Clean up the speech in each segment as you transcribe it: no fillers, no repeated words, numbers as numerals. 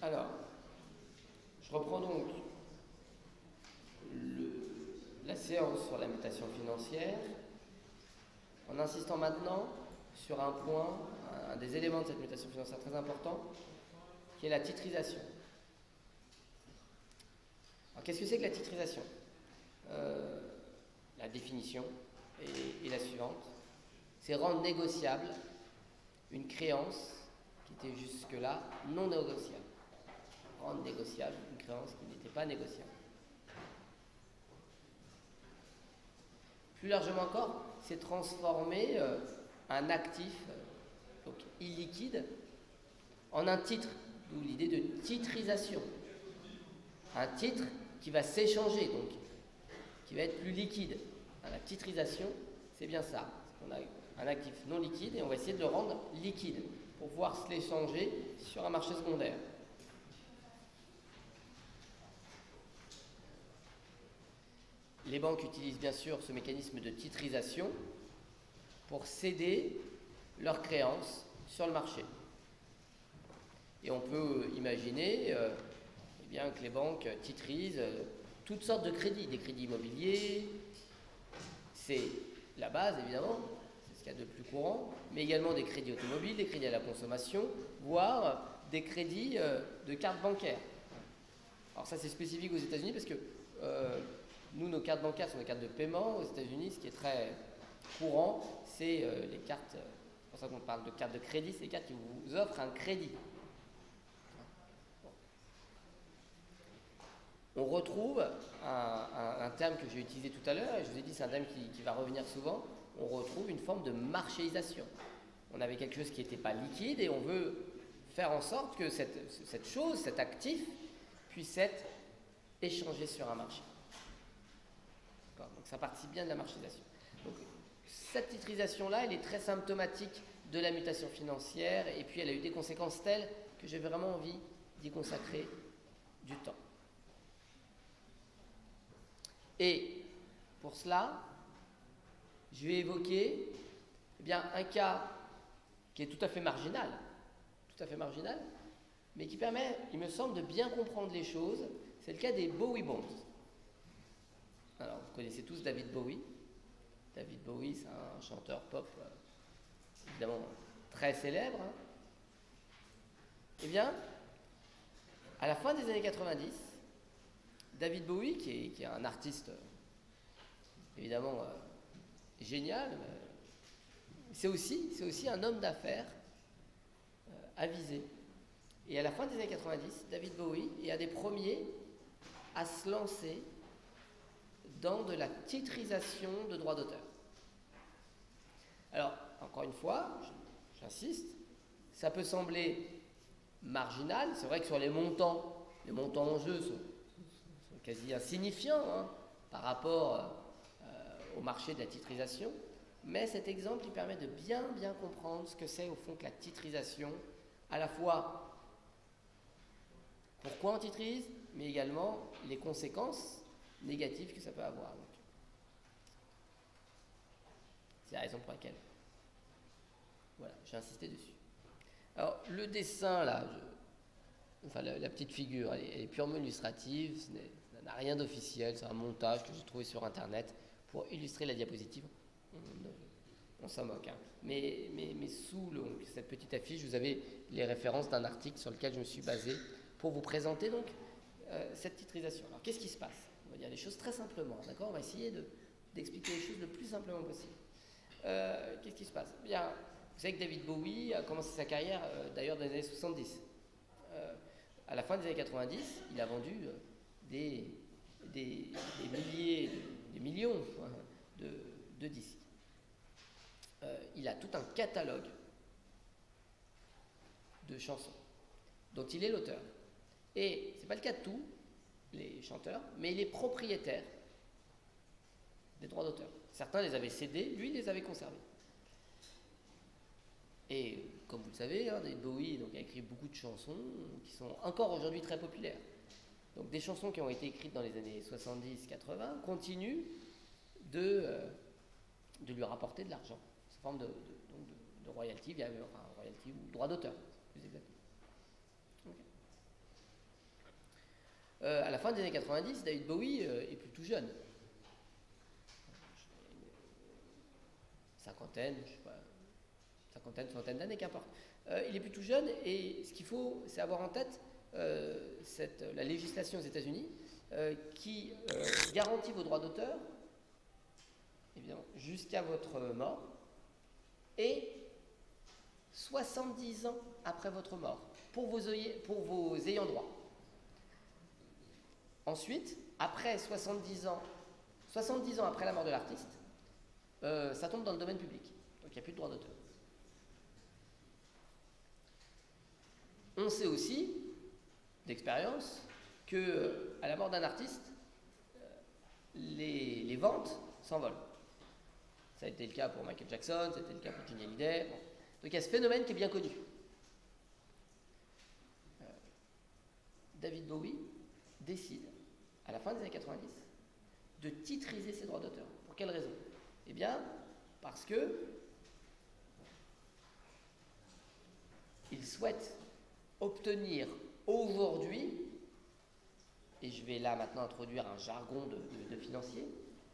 Alors, je reprends donc la séance sur la mutation financière en insistant maintenant sur un point, un des éléments de cette mutation financière très important, qui est la titrisation. Alors, qu'est-ce que c'est que la titrisation? La définition est la suivante. C'est rendre négociable une créance qui était jusque-là non négociable. Rendre négociable une créance qui n'était pas négociable. Plus largement encore, c'est transformer un actif donc illiquide en un titre, d'où l'idée de titrisation. Un titre qui va s'échanger, donc qui va être plus liquide. La titrisation, c'est bien ça. On a un actif non liquide et on va essayer de le rendre liquide pour pouvoir se l'échanger sur un marché secondaire. Les banques utilisent bien sûr ce mécanisme de titrisation pour céder leurs créances sur le marché. Et on peut imaginer eh bien, que les banques titrisent toutes sortes de crédits, des crédits immobiliers, c'est la base évidemment, c'est ce qu'il y a de plus courant, mais également des crédits automobiles, des crédits à la consommation, voire des crédits de cartes bancaires. Alors ça c'est spécifique aux États-Unis parce que nous, nos cartes bancaires sont des cartes de paiement. Aux États-Unis, ce qui est très courant, c'est les cartes, c'est pour ça qu'on parle de cartes de crédit, c'est les cartes qui vous offrent un crédit. On retrouve un terme que j'ai utilisé tout à l'heure, et je vous ai dit c'est un terme qui va revenir souvent, on retrouve une forme de marchéisation. On avait quelque chose qui n'était pas liquide et on veut faire en sorte que cette chose, cet actif, puisse être échangé sur un marché. Donc ça participe bien de la marchéisation. Donc, cette titrisation-là, elle est très symptomatique de la mutation financière et puis elle a eu des conséquences telles que j'ai vraiment envie d'y consacrer du temps. Et pour cela, je vais évoquer un cas qui est tout à fait marginal, mais qui permet, il me semble, de bien comprendre les choses. C'est le cas des Bowie Bonds. Alors, vous connaissez tous David Bowie. David Bowie, c'est un chanteur pop, évidemment, très célèbre. Eh bien, à la fin des années 90, David Bowie, qui est un artiste, évidemment, génial, c'est aussi un homme d'affaires avisé. Et à la fin des années 90, David Bowie est un des premiers à se lancer dans de la titrisation de droits d'auteur. Alors, encore une fois, j'insiste, ça peut sembler marginal, c'est vrai que sur les montants en jeu sont quasi insignifiants par rapport au marché de la titrisation, mais cet exemple il permet de bien comprendre ce que c'est au fond que la titrisation, à la fois pourquoi on titrise, mais également les conséquences négatives que ça peut avoir. Donc, c'est la raison pour laquelle voilà, j'ai insisté dessus. Alors, le dessin, là, la petite figure, elle est purement illustrative, ça n'a rien d'officiel, c'est un montage que j'ai trouvé sur Internet pour illustrer la diapositive. On s'en moque. Mais sous cette petite affiche, vous avez les références d'un article sur lequel je me suis basé pour vous présenter donc cette titrisation. Alors, qu'est-ce qui se passe? On va dire les choses très simplement, d'accord? On va essayer d'expliquer les choses le plus simplement possible. Qu'est-ce qui se passe? Bien, vous savez que David Bowie a commencé sa carrière d'ailleurs dans les années 70. À la fin des années 90, il a vendu des milliers, des millions de disques. Il a tout un catalogue de chansons dont il est l'auteur. Et ce n'est pas le cas de tous les chanteurs, mais il est propriétaire des droits d'auteur. Certains les avaient cédés, lui il les avait conservés. Et comme vous le savez, David Bowie a écrit beaucoup de chansons qui sont encore aujourd'hui très populaires. Donc des chansons qui ont été écrites dans les années 70-80 continuent de lui rapporter de l'argent, sous forme de royalty, royalty ou droit d'auteur, plus exactement. Okay. À la fin des années 90, David Bowie est plutôt jeune. Cinquantaine, je sais pas, cinquantaine, centaine d'années, qu'importe. Il est plutôt jeune et ce qu'il faut, c'est avoir en tête la législation aux États-Unis qui garantit vos droits d'auteur jusqu'à votre mort et 70 ans après votre mort pour vos ayants droit. Ensuite, après 70 ans après la mort de l'artiste, ça tombe dans le domaine public. Donc il n'y a plus de droit d'auteur. On sait aussi, d'expérience, que à la mort d'un artiste, les ventes s'envolent. Ça a été le cas pour Michael Jackson, ça a été le cas pour Johnny Hallyday. Bon. Donc il y a ce phénomène qui est bien connu. David Bowie décide, à la fin des années 90, de titriser ses droits d'auteur. Pour quelle raison? Eh bien, parce que il souhaite obtenir aujourd'hui, et je vais là maintenant introduire un jargon de financier,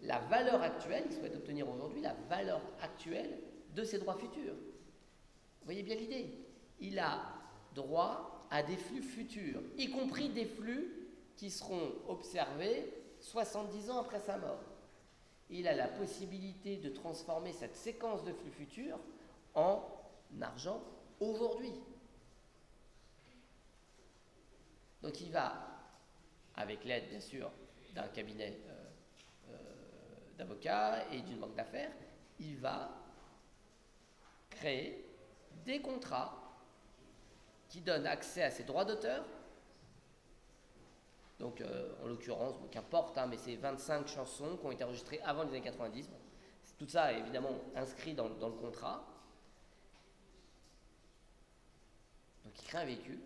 la valeur actuelle, il souhaite obtenir aujourd'hui la valeur actuelle de ses droits futurs. Vous voyez bien l'idée? Il a droit à des flux futurs, y compris des flux qui seront observés 70 ans après sa mort. Il a la possibilité de transformer cette séquence de flux futurs en argent aujourd'hui. Donc il va, avec l'aide bien sûr d'un cabinet d'avocats et d'une banque d'affaires, il va créer des contrats qui donnent accès à ses droits d'auteur. Donc en l'occurrence, qu'importe, mais c'est 25 chansons qui ont été enregistrées avant les années 90. Tout ça est évidemment inscrit dans le contrat. Donc il crée un véhicule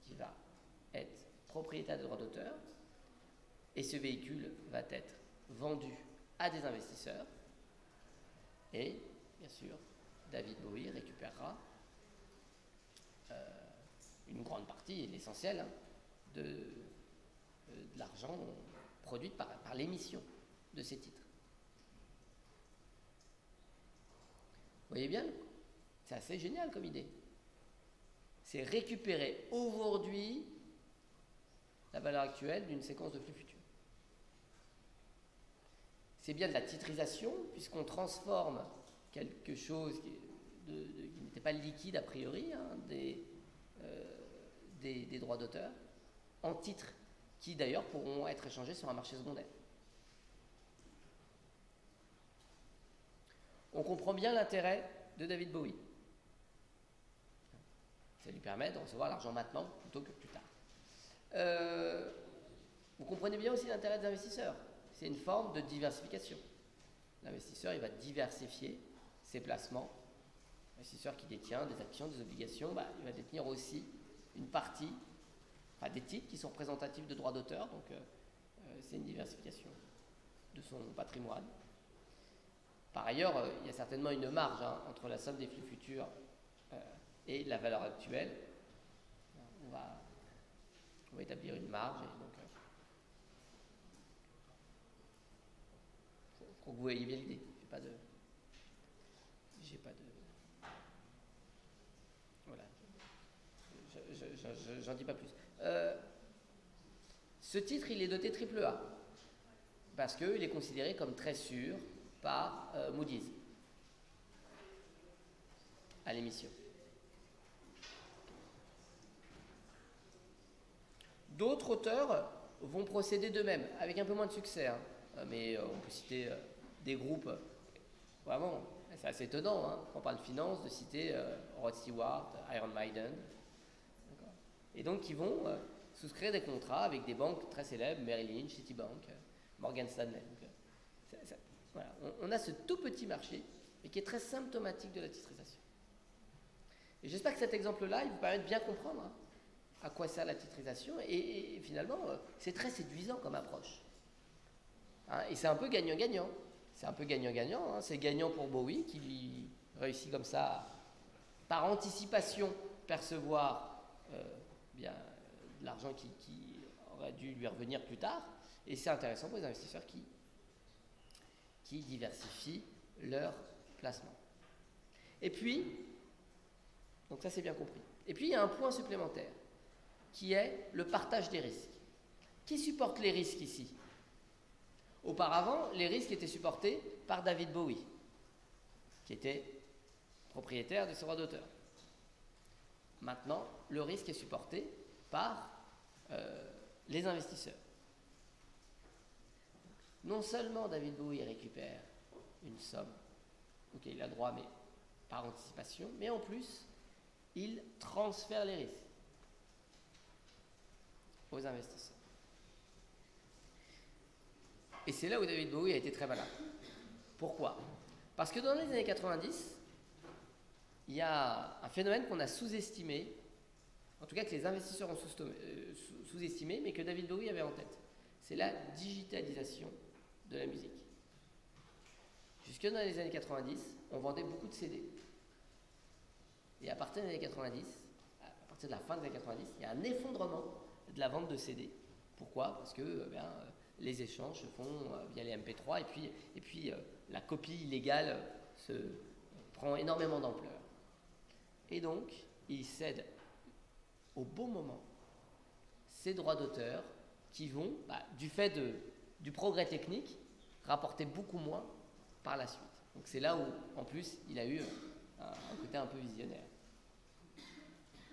qui va être propriétaire de droits d'auteur et ce véhicule va être vendu à des investisseurs et bien sûr David Bowie récupérera une grande partie, l'essentiel, de l'argent produit par l'émission de ces titres. Vous voyez bien, c'est assez génial comme idée. C'est récupérer aujourd'hui la valeur actuelle d'une séquence de flux futurs. C'est bien de la titrisation, puisqu'on transforme quelque chose qui n'était pas liquide a priori, des droits d'auteur, en titres qui d'ailleurs pourront être échangés sur un marché secondaire. On comprend bien l'intérêt de David Bowie. Ça lui permet de recevoir l'argent maintenant plutôt que plus tard. Vous comprenez bien aussi l'intérêt des investisseurs. C'est une forme de diversification. L'investisseur, il va diversifier ses placements. L'investisseur qui détient des actions, des obligations, il va détenir aussi une partie, des titres qui sont représentatifs de droits d'auteur. Donc, c'est une diversification de son patrimoine. Par ailleurs, il y a certainement une marge entre la somme des flux futurs et la valeur actuelle. On va établir une marge. Et donc, faut que vous voyez bien l'idée. J'ai pas de. Voilà. J'en dis pas plus. Ce titre, il est doté AAA parce qu'il est considéré comme très sûr par Moody's à l'émission. D'autres auteurs vont procéder d'eux-mêmes, avec un peu moins de succès, mais on peut citer des groupes, vraiment, c'est assez étonnant, quand on parle de finance, de citer Rod Stewart, Iron Maiden, et donc ils vont souscrire des contrats avec des banques très célèbres, Merrill Lynch, Citibank, Morgan Stanley. Donc, voilà. On a ce tout petit marché, mais qui est très symptomatique de la titrisation. Et j'espère que cet exemple-là, il vous permet de bien comprendre à quoi sert la titrisation, et finalement, c'est très séduisant comme approche. Et c'est un peu gagnant-gagnant. C'est un peu gagnant-gagnant. C'est gagnant pour Bowie, qui réussit comme ça, par anticipation, percevoir de l'argent qui aurait dû lui revenir plus tard. Et c'est intéressant pour les investisseurs qui diversifient leur placement. Et puis, donc ça c'est bien compris. Et puis il y a un point supplémentaire qui est le partage des risques. Qui supporte les risques ici? Auparavant, les risques étaient supportés par David Bowie, qui était propriétaire de ses droits d'auteur. Maintenant, le risque est supporté par les investisseurs. Non seulement David Bowie récupère une somme, ok, il a droit, mais par anticipation, mais en plus, il transfère les risques aux investisseurs. Et c'est là où David Bowie a été très malin. Pourquoi? Parce que dans les années 90, il y a un phénomène qu'on a sous-estimé, en tout cas que les investisseurs ont sous-estimé, mais que David Bowie avait en tête. C'est la digitalisation de la musique. Jusque dans les années 90, on vendait beaucoup de CD. Et à partir des années 90, à partir de la fin des années 90, il y a un effondrement de la vente de CD. Pourquoi? Parce que les échanges se font via les MP3 et puis la copie illégale prend énormément d'ampleur. Et donc, il cède au bon moment ces droits d'auteur qui vont, du fait du progrès technique, rapporter beaucoup moins par la suite. Donc c'est là où, en plus, il a eu un côté un peu visionnaire.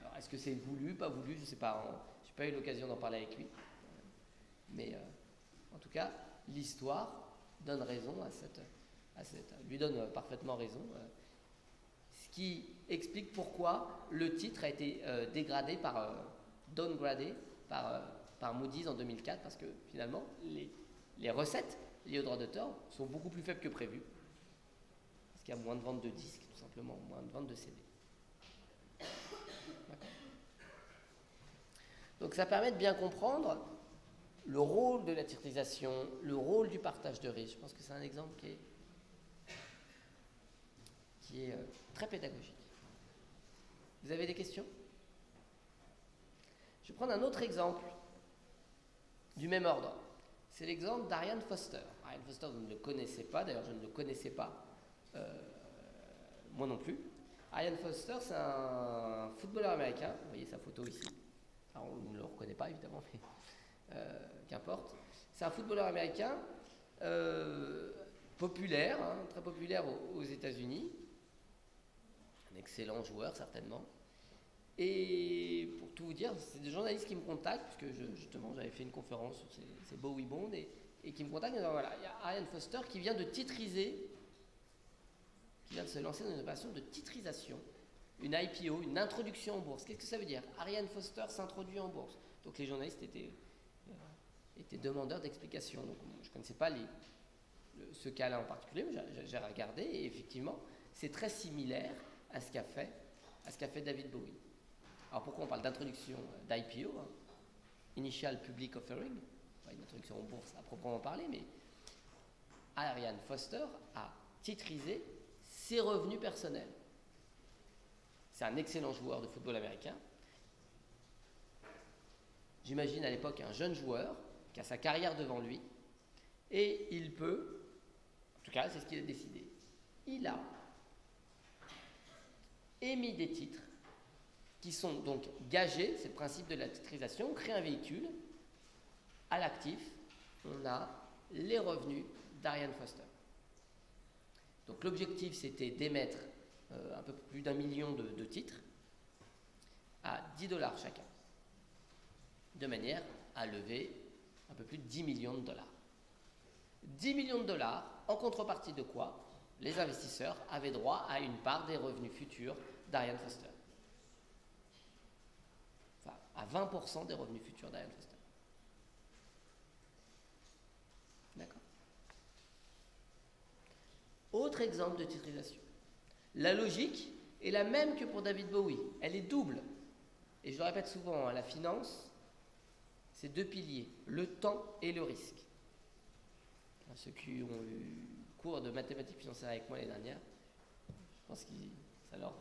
Alors, est-ce que c'est voulu, pas voulu? Je ne sais pas. Je n'ai pas eu l'occasion d'en parler avec lui. Mais en tout cas, l'histoire donne raison lui donne parfaitement raison. Ce qui explique pourquoi le titre a été downgradé par Moody's en 2004, parce que finalement, les recettes liées aux droits d'auteur sont beaucoup plus faibles que prévu. Parce qu'il y a moins de ventes de disques, tout simplement, moins de ventes de CD. D'accord. Donc ça permet de bien comprendre le rôle de la titrisation, le rôle du partage de risques. Je pense que c'est un exemple qui est très pédagogique. Vous avez des questions? Je vais prendre un autre exemple du même ordre. C'est l'exemple d'Ariane Foster. Ariane Foster, vous ne le connaissez pas, d'ailleurs je ne le connaissais pas, moi non plus. Ariane Foster, c'est un footballeur américain, vous voyez sa photo ici. Alors, on ne le reconnaît pas évidemment, mais qu'importe. C'est un footballeur américain populaire, très populaire aux États-Unis. Un excellent joueur certainement. Et pour tout vous dire, c'est des journalistes qui me contactent, puisque justement j'avais fait une conférence sur ces Bowie Bonds, et qui me contactent en disant voilà, il y a Ariane Foster qui vient de titriser, qui vient de se lancer dans une opération de titrisation, une IPO, une introduction en bourse. Qu'est-ce que ça veut dire? Ariane Foster s'introduit en bourse. Donc les journalistes étaient demandeurs d'explications. Donc je ne connaissais pas ce cas-là en particulier, mais j'ai regardé, et effectivement, c'est très similaire à ce qu'a fait David Bowie. Alors pourquoi on parle d'introduction d'IPO, Initial Public Offering, pas une introduction en bourse à proprement parler, mais Ariane Foster a titrisé ses revenus personnels. C'est un excellent joueur de football américain. J'imagine à l'époque un jeune joueur qui a sa carrière devant lui, et il peut, en tout cas c'est ce qu'il a décidé, il a émis des titres qui sont donc gagés, c'est le principe de la titrisation. On crée un véhicule, à l'actif, on a les revenus d'Ariane Foster. Donc l'objectif c'était d'émettre un peu plus d'1 million de titres à $10 chacun, de manière à lever un peu plus de 10 millions de dollars. 10 millions de dollars, en contrepartie de quoi les investisseurs avaient droit à une part des revenus futurs d'Ariane Foster. Enfin, à 20% des revenus futurs d'Ariane Foster. D'accord. Autre exemple de titrisation. La logique est la même que pour David Bowie. Elle est double. Et je le répète souvent, la finance, c'est 2 piliers, le temps et le risque. Ceux qui ont eu cours de mathématiques financières avec moi l'année dernière, je pense que ça leur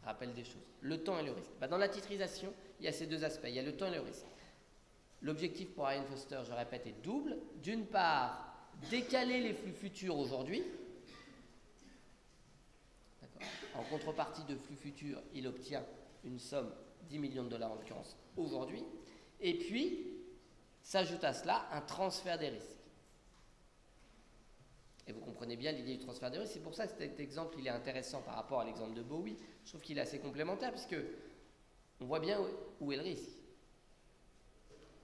rappelle des choses. Le temps et le risque. Dans la titrisation, il y a ces deux aspects, il y a le temps et le risque. L'objectif pour Ariane Foster, je répète, est double. D'une part, décaler les flux futurs aujourd'hui. En contrepartie de flux futurs, il obtient une somme, 10 millions de dollars en l'occurrence, aujourd'hui. Et puis, s'ajoute à cela un transfert des risques. Et vous comprenez bien l'idée du transfert des risques. C'est pour ça que cet exemple, il est intéressant par rapport à l'exemple de Bowie. Je trouve qu'il est assez complémentaire, puisque on voit bien où est le risque.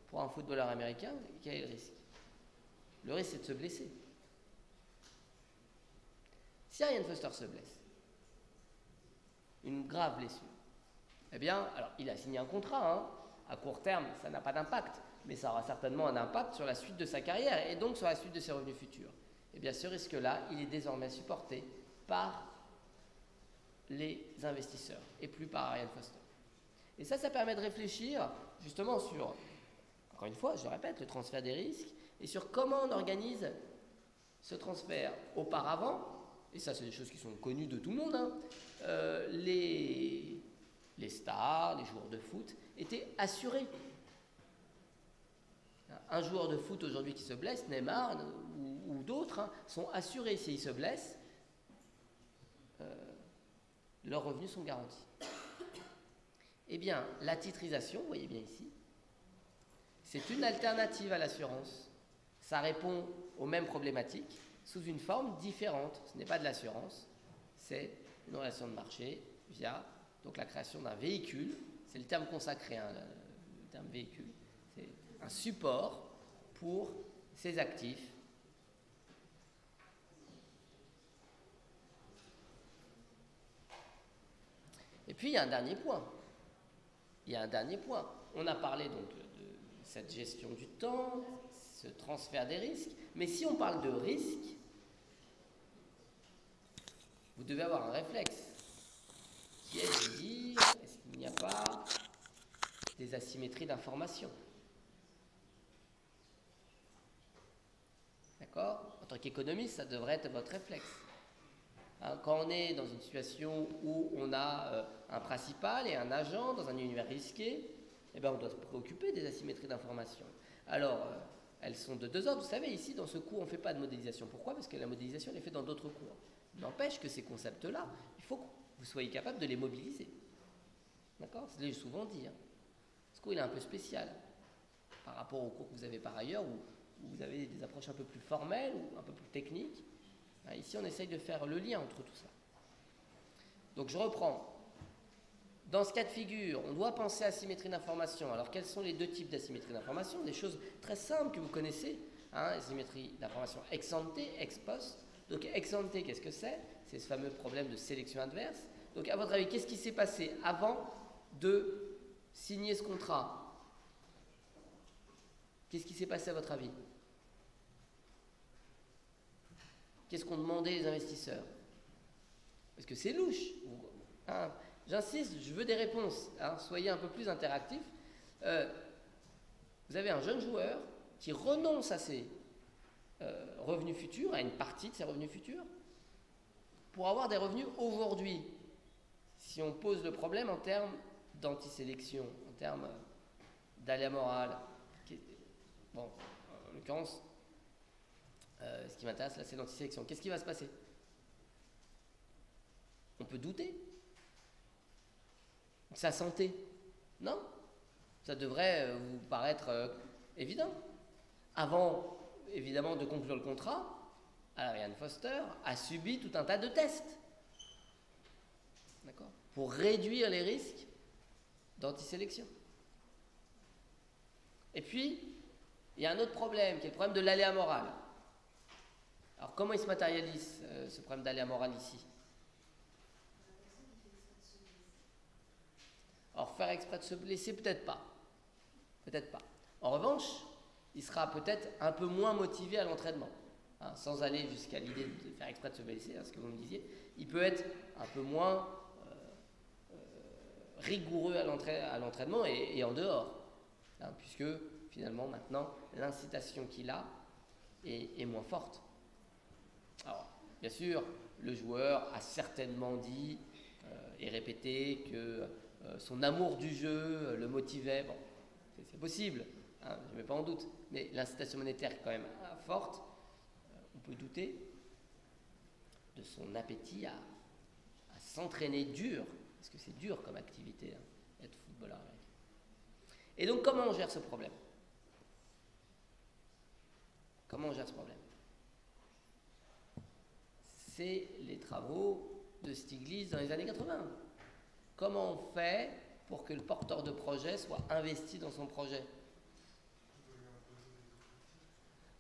Pour un footballeur américain, quel est le risque? Le risque, c'est de se blesser. Si Ariane Foster se blesse, une grave blessure, eh bien, alors il a signé un contrat, hein. À court terme, ça n'a pas d'impact, mais ça aura certainement un impact sur la suite de sa carrière et donc sur la suite de ses revenus futurs. Eh bien, ce risque-là, il est désormais supporté par les investisseurs et plus par Ariane Foster. Et ça permet de réfléchir justement sur, encore une fois, je répète, le transfert des risques et sur comment on organise ce transfert auparavant. Et ça, c'est des choses qui sont connues de tout le monde, hein. Les stars, les joueurs de foot étaient assurés. Un joueur de foot aujourd'hui qui se blesse, Neymar ou d'autres, hein, sont assurés. S'ils se blessent, leurs revenus sont garantis. Eh bien, la titrisation, vous voyez bien ici, c'est une alternative à l'assurance. Ça répond aux mêmes problématiques sous une forme différente. Ce n'est pas de l'assurance, c'est une relation de marché via donc la création d'un véhicule. C'est le terme consacré, hein, le terme véhicule. C'est un support pour ces actifs. Et puis il y a un dernier point. On a parlé donc de cette gestion du temps, ce transfert des risques, mais si on parle de risque, vous devez avoir un réflexe qui est de dire, est-ce qu'il n'y a pas des asymétries d'information? D'accord? En tant qu'économiste, ça devrait être votre réflexe. Hein, quand on est dans une situation où on a un principal et un agent dans un univers risqué, eh bien on doit se préoccuper des asymétries d'information. Alors, elles sont de deux ordres. Vous savez, ici, dans ce cours, on ne fait pas de modélisation. Pourquoi? Parce que la modélisation, elle est faite dans d'autres cours. N'empêche que ces concepts-là, il faut que vous soyez capable de les mobiliser. D'accord? C'est souvent dit. Hein. Ce cours, il est un peu spécial par rapport au cours que vous avez par ailleurs, où vous avez des approches un peu plus formelles ou un peu plus techniques. Ici, on essaye de faire le lien entre tout ça. Donc, je reprends. Dans ce cas de figure, on doit penser à asymétrie d'information. Alors, quels sont les deux types d'asymétrie d'information? Des choses très simples que vous connaissez. Hein, asymétrie d'information ex ante, ex post. Donc, ex ante, qu'est-ce que c'est? C'est ce fameux problème de sélection adverse. Donc, à votre avis, qu'est-ce qui s'est passé avant de signer ce contrat? Qu'est-ce qui s'est passé à votre avis? Qu'est-ce qu'ont demandé les investisseurs? Parce que c'est louche. Hein, j'insiste, je veux des réponses. Hein, soyez un peu plus interactifs. Vous avez un jeune joueur qui renonce à ses revenus futurs, à une partie de ses revenus futurs, pour avoir des revenus aujourd'hui. Si on pose le problème en termes d'antisélection, en termes d'aléa moral, bon, en l'occurrence, ce qui m'intéresse là, c'est l'antisélection. Qu'est-ce qui va se passer? On peut douter. Sa santé? Non? Ça devrait vous paraître évident. Avant, évidemment, de conclure le contrat, Ariane Foster a subi tout un tas de tests. D'accord? Pour réduire les risques d'antisélection. Et puis, il y a un autre problème, qui est le problème de l'aléa moral. Alors, comment il se matérialise, ce problème d'aléa moral ici? Alors, faire exprès de se blesser, peut-être pas. Peut-être pas. En revanche, il sera peut-être un peu moins motivé à l'entraînement. Hein, sans aller jusqu'à l'idée de faire exprès de se blesser, hein, ce que vous me disiez. Il peut être un peu moins rigoureux à l'entraînement et en dehors. Hein, puisque, finalement, maintenant, l'incitation qu'il a est moins forte. Alors, bien sûr, le joueur a certainement dit et répété que son amour du jeu le motivait. Bon, c'est possible. hein, je ne mets pas en doute, mais l'incitation monétaire est quand même forte, on peut douter de son appétit à s'entraîner dur, parce que c'est dur comme activité, hein, être footballeur américain. Et donc, comment on gère ce problème? Comment on gère ce problème? C'est les travaux de Stiglitz dans les années 80. Comment on fait pour que le porteur de projet soit investi dans son projet?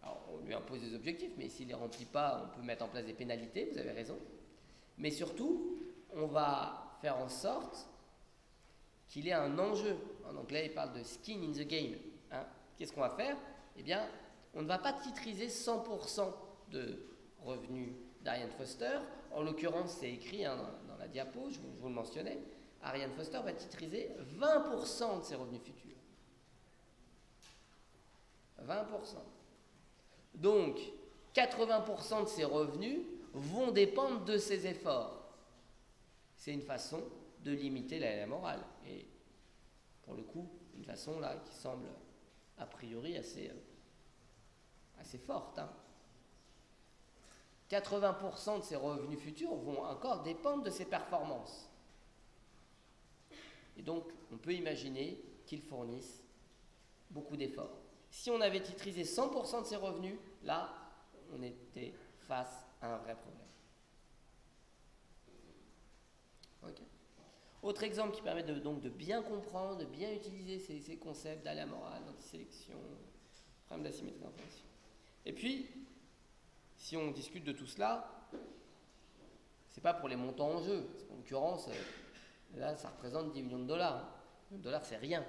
Alors, on lui impose des objectifs, mais s'il ne les remplit pas, on peut mettre en place des pénalités, vous avez raison. Mais surtout, on va faire en sorte qu'il ait un enjeu. En anglais, il parle de skin in the game. Hein. Qu'est-ce qu'on va faire? Eh bien, on ne va pas titriser 100% de revenus d'Ariane Foster. En l'occurrence, c'est écrit hein, dans la diapo, je vous le mentionnais. Ariane Foster va titriser 20% de ses revenus futurs. 20%. Donc, 80% de ses revenus vont dépendre de ses efforts. C'est une façon de limiter la morale. Et pour le coup, une façon là qui semble a priori assez forte. Hein. 80% de ses revenus futurs vont encore dépendre de ses performances. Et donc, on peut imaginer qu'ils fournissent beaucoup d'efforts. Si on avait titrisé 100% de ses revenus, là, on était face à un vrai problème. Okay. Autre exemple qui permet donc de bien comprendre, de bien utiliser ces concepts d'aléa morale, d'antisélection, problème d'asymétrie d'information. Et puis, si on discute de tout cela, c'est pas pour les montants en jeu. En l'occurrence, là, ça représente 10 millions de dollars. 10 millions de dollars, c'est rien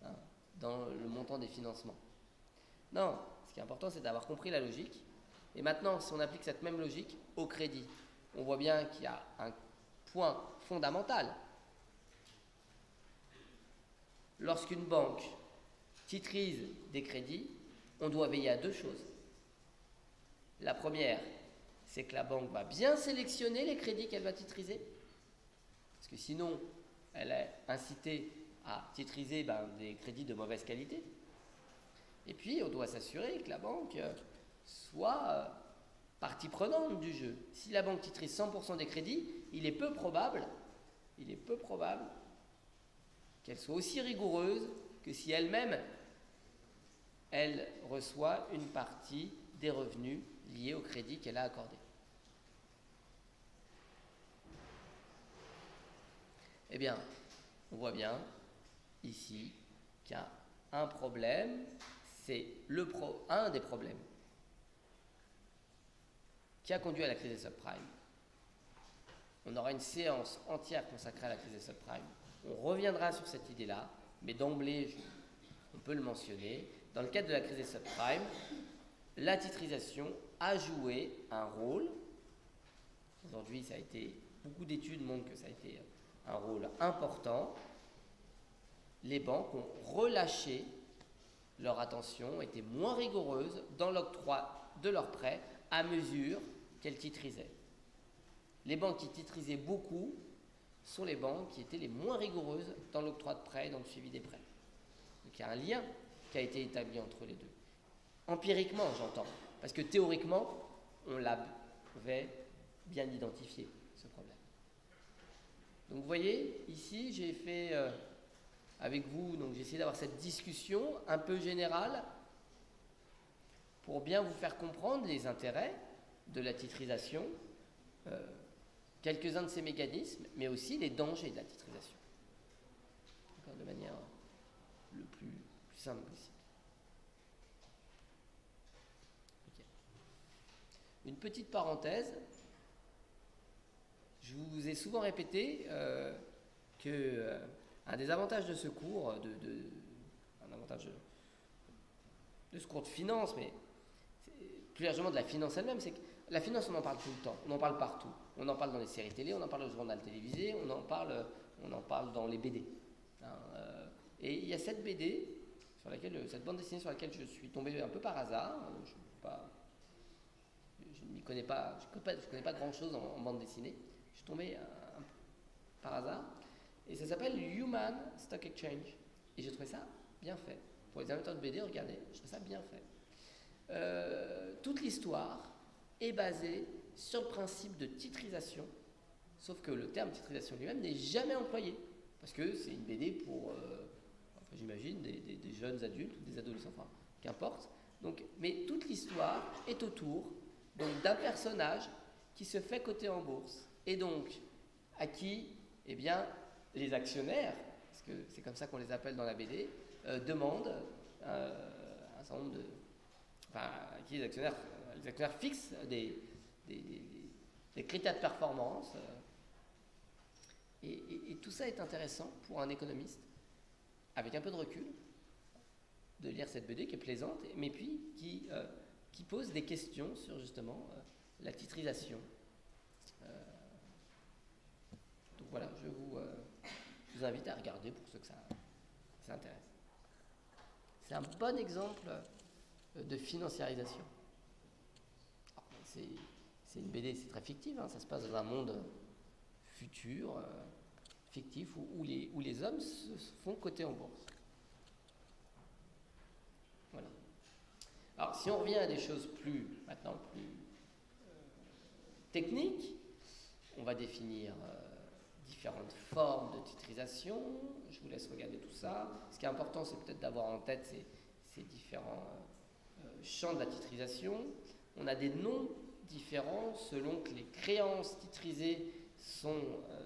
hein, dans le montant des financements. Non, ce qui est important, c'est d'avoir compris la logique. Et maintenant, si on applique cette même logique au crédit, on voit bien qu'il y a un point fondamental. Lorsqu'une banque titrise des crédits, on doit veiller à deux choses. La première, c'est que la banque va bien sélectionner les crédits qu'elle va titriser, parce que sinon, elle est incitée à titriser des crédits de mauvaise qualité. Et puis, on doit s'assurer que la banque soit partie prenante du jeu. Si la banque titrise 100% des crédits, il est peu probable qu'elle soit aussi rigoureuse que si elle-même, elle reçoit une partie des revenus liés au crédit qu'elle a accordé. Eh bien, on voit bien ici qu'il y a un problème, c'est un des problèmes qui a conduit à la crise des subprimes. On aura une séance entière consacrée à la crise des subprimes. On reviendra sur cette idée-là, mais d'emblée, on peut le mentionner. Dans le cadre de la crise des subprimes, la titrisation a joué un rôle. Aujourd'hui, beaucoup d'études montrent que ça a été un rôle important. Les banques ont relâché leur attention, étaient moins rigoureuses dans l'octroi de leurs prêts à mesure qu'elles titrisaient. Les banques qui titrisaient beaucoup sont les banques qui étaient les moins rigoureuses dans l'octroi de prêts et dans le suivi des prêts. Donc il y a un lien qui a été établi entre les deux. Empiriquement, j'entends, parce que théoriquement, on l'avait bien identifié, ce problème. Donc vous voyez, ici, j'ai fait avec vous, donc j'ai essayé d'avoir cette discussion un peu générale pour bien vous faire comprendre les intérêts de la titrisation, quelques-uns de ces mécanismes, mais aussi les dangers de la titrisation. De manière le plus simple possible. Okay. Une petite parenthèse. Je vous ai souvent répété que un des avantages de ce cours, un avantage de ce cours de finance, mais plus largement de la finance elle-même, c'est que la finance, on en parle tout le temps, on en parle partout. On en parle dans les séries télé, on en parle au journal télévisé, on en parle dans les BD. Et il y a cette BD, cette bande dessinée sur laquelle je suis tombé un peu par hasard. Je ne connais pas grand-chose en bande dessinée. Je suis tombé par hasard. Et ça s'appelle Human Stock Exchange. Et j'ai trouvé ça bien fait. pour les amateurs de BD, regardez, je trouve ça bien fait. Toute l'histoire est basée sur le principe de titrisation, sauf que le terme titrisation lui-même n'est jamais employé, parce que c'est une BD pour, j'imagine, des jeunes adultes ou des adolescents, enfin, qu'importe. Donc, mais toute l'histoire est autour d'un personnage qui se fait coter en bourse, et donc à qui, eh bien, les actionnaires, parce que c'est comme ça qu'on les appelle dans la BD, demandent un certain nombre de... Enfin, à qui les actionnaires fixent des critères de performance. Et tout ça est intéressant pour un économiste, avec un peu de recul, de lire cette BD qui est plaisante, mais puis qui pose des questions sur justement la titrisation. Donc voilà, je vous invite à regarder pour ceux que ça intéresse. C'est un bon exemple de financiarisation. C'est une BD, c'est très fictif, hein, ça se passe dans un monde futur, fictif, où les hommes se font coter en bourse. Voilà. Alors, si on revient à des choses plus techniques, on va définir différentes formes de titrisation. Je vous laisse regarder tout ça. Ce qui est important, c'est peut-être d'avoir en tête ces différents champs de la titrisation. On a des noms différents selon que les créances titrisées sont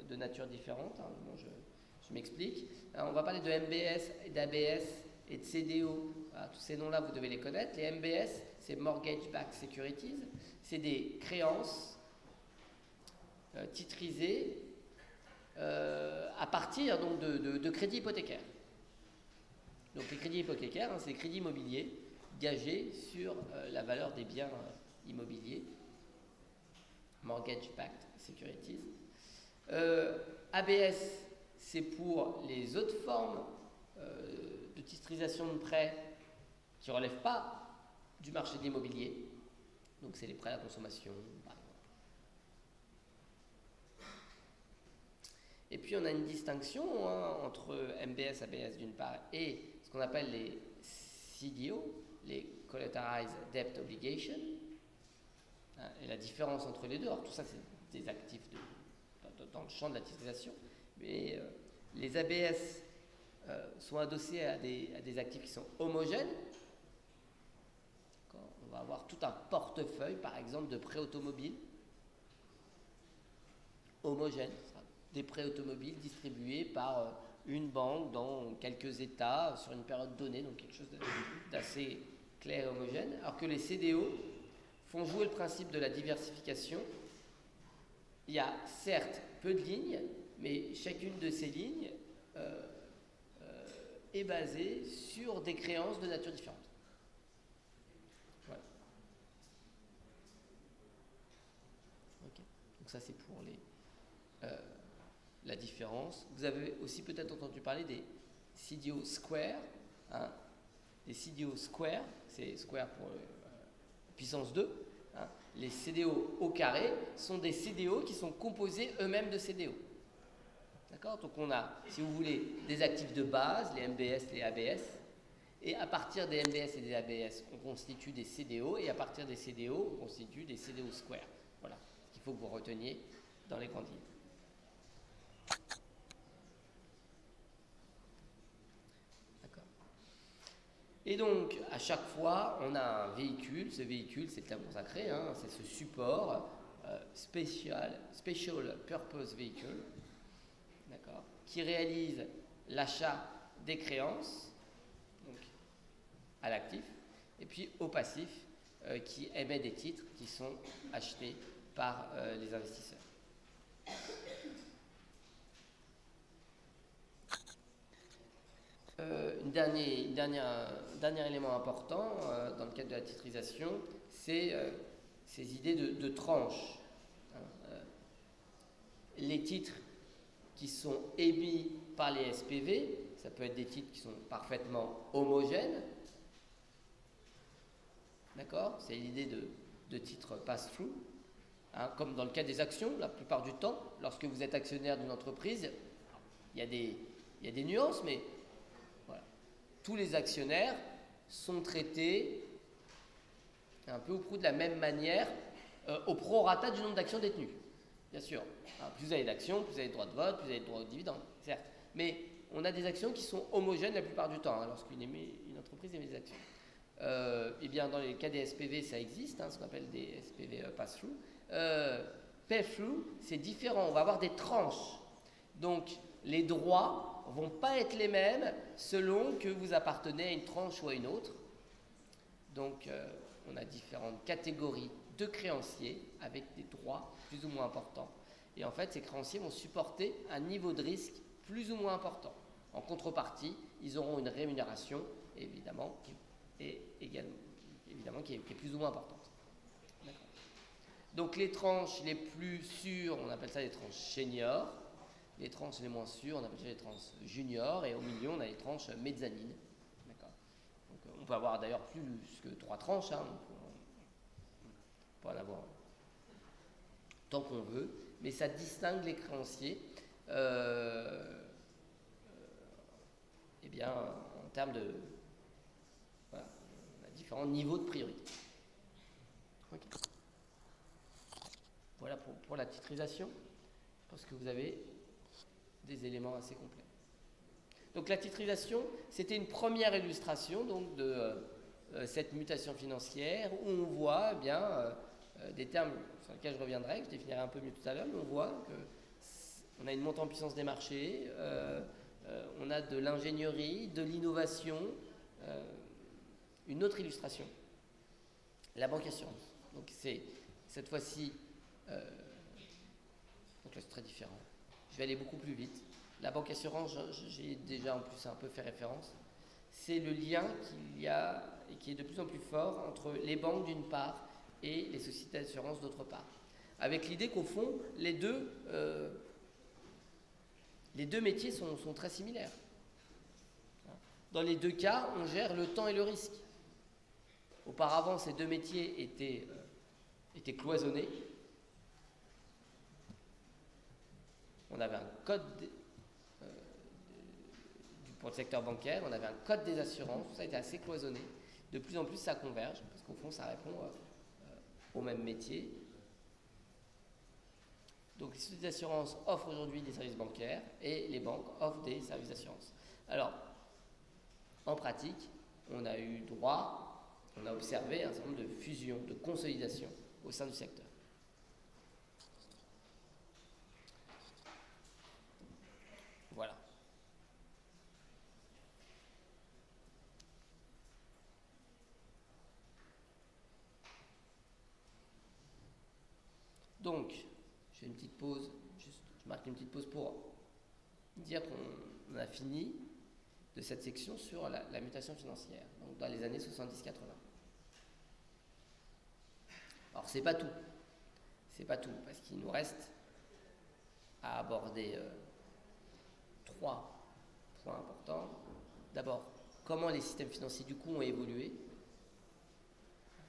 de nature différente. Hein. Bon, je m'explique. On va parler de MBS, d'ABS et de CDO. Voilà, tous ces noms-là, vous devez les connaître. Les MBS, c'est Mortgage Backed Securities. C'est des créances titrisées à partir donc, de crédits hypothécaires. Donc les crédits hypothécaires, hein, c'est les crédits immobiliers gagés sur la valeur des biens immobiliers. Mortgage Backed Securities. ABS, c'est pour les autres formes de titrisation de prêts qui ne relèvent pas du marché de l'immobilier. Donc c'est les prêts à la consommation, par exemple. Et puis on a une distinction entre MBS, ABS d'une part et ce qu'on appelle les CDO, les Collateralized Debt Obligation. Et la différence entre les deux, alors tout ça c'est des actifs dans le champ de la titrisation, mais les ABS sont adossés à des actifs qui sont homogènes. On va avoir tout un portefeuille, par exemple, de prêts automobiles homogènes, des prêts automobiles distribués par une banque dans quelques États sur une période donnée, donc quelque chose d'assez clair et homogène, alors que les CDO font jouer le principe de la diversification. Il y a certes peu de lignes, mais chacune de ces lignes est basée sur des créances de nature différente. Voilà. Okay. Donc ça c'est pour la différence. Vous avez aussi peut-être entendu parler des CDO Square. Hein. Les CDO Square, c'est Square pour puissance 2. Hein. Les CDO au carré sont des CDO qui sont composés eux-mêmes de CDO. D'accord ? Donc on a, si vous voulez, des actifs de base, les MBS, les ABS, et à partir des MBS et des ABS, on constitue des CDO, et à partir des CDO, on constitue des CDO Square. Voilà ce qu'il faut que vous reteniez dans les grandes lignes. D'accord. Et donc, à chaque fois, on a un véhicule. Ce véhicule, c'est le terme consacré, hein, c'est ce support Special Purpose Vehicle, d'accord, qui réalise l'achat des créances, donc à l'actif, et puis au passif, qui émet des titres qui sont achetés par les investisseurs. Un dernier élément important dans le cadre de la titrisation, c'est ces idées de tranches. Les titres qui sont émis par les SPV, ça peut être des titres qui sont parfaitement homogènes. D'accord ? C'est l'idée de titres pass-through. Hein, comme dans le cas des actions, la plupart du temps, lorsque vous êtes actionnaire d'une entreprise, il y a des nuances, mais voilà. tous les actionnaires sont traités un peu ou prou de la même manière au prorata du nombre d'actions détenues. Bien sûr, plus vous avez d'actions, plus vous avez de droits de vote, plus vous avez de droits aux dividendes, certes. Mais on a des actions qui sont homogènes la plupart du temps, lorsqu'une entreprise émet des actions. Eh bien, dans les cas des SPV, ça existe, ce qu'on appelle des SPV pass-through. Pay-through, c'est différent, on va avoir des tranches. Donc, les droits ne vont pas être les mêmes selon que vous appartenez à une tranche ou à une autre. Donc, on a différentes catégories de créanciers avec des droits plus ou moins importants. Et en fait, ces créanciers vont supporter un niveau de risque plus ou moins important. En contrepartie, ils auront une rémunération, évidemment, qui est plus ou moins importante. Donc les tranches les plus sûres, on appelle ça les tranches seniors. Les tranches les moins sûres, on appelle ça les tranches juniors. Et au milieu, on a les tranches mezzanines. Donc, on peut avoir d'ailleurs plus que 3 tranches. On peut en avoir tant qu'on veut. Mais ça distingue les créanciers en termes de... Voilà, on a différents niveaux de priorité. Okay. Voilà pour la titrisation. Je pense que vous avez des éléments assez complets. Donc la titrisation, c'était une première illustration donc, de cette mutation financière où on voit des termes sur lesquels je reviendrai, que je définirai un peu mieux tout à l'heure, mais on voit qu'on a une montée en puissance des marchés, on a de l'ingénierie, de l'innovation. Une autre illustration, la banque assurance. Donc c'est cette fois-ci, donc là c'est très différent. Je vais aller beaucoup plus vite. La banque assurance, j'ai déjà en plus un peu fait référence. C'est le lien qu'il y a et qui est de plus en plus fort entre les banques d'une part et les sociétés d'assurance d'autre part. Avec l'idée qu'au fond, les deux métiers sont très similaires. Dans les deux cas, on gère le temps et le risque. Auparavant, ces deux métiers étaient cloisonnés. On avait un code pour le secteur bancaire, on avait un code des assurances, tout ça était assez cloisonné. De plus en plus, ça converge, parce qu'au fond, ça répond au même métier. Donc, les sociétés d'assurance offrent aujourd'hui des services bancaires et les banques offrent des services d'assurance. Alors, en pratique, on a eu droit, on a observé un certain nombre de fusions, de consolidations au sein du secteur. Voilà. Donc, je fais une petite pause, je marque une petite pause pour dire qu'on a fini de cette section sur la mutation financière, donc dans les années 70-80. Alors, c'est pas tout, parce qu'il nous reste à aborder 3 points importants. D'abord, comment les systèmes financiers du coup ont évolué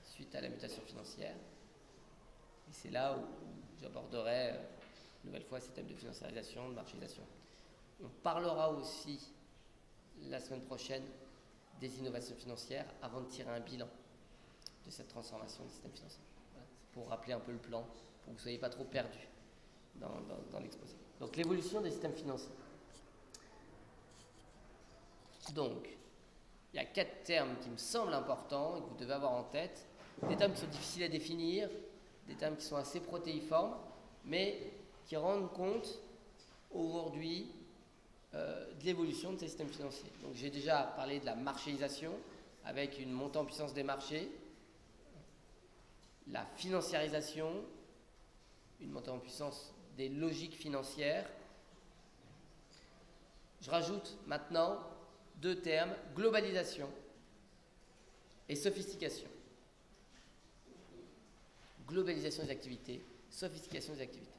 suite à la mutation financière. Et c'est là où j'aborderai une nouvelle fois ces thèmes de financiarisation, de marchandisation. On parlera aussi la semaine prochaine des innovations financières avant de tirer un bilan de cette transformation des systèmes financiers. Voilà. C'est pour rappeler un peu le plan, pour que vous ne soyez pas trop perdus dans l'exposé. Donc l'évolution des systèmes financiers. Donc, il y a 4 termes qui me semblent importants et que vous devez avoir en tête. Des termes qui sont difficiles à définir, des termes qui sont assez protéiformes, mais qui rendent compte aujourd'hui de l'évolution de ces systèmes financiers. Donc j'ai déjà parlé de la marchandisation avec une montée en puissance des marchés, la financiarisation, une montée en puissance des logiques financières. Je rajoute maintenant 2 termes, globalisation et sophistication. Globalisation des activités, sophistication des activités.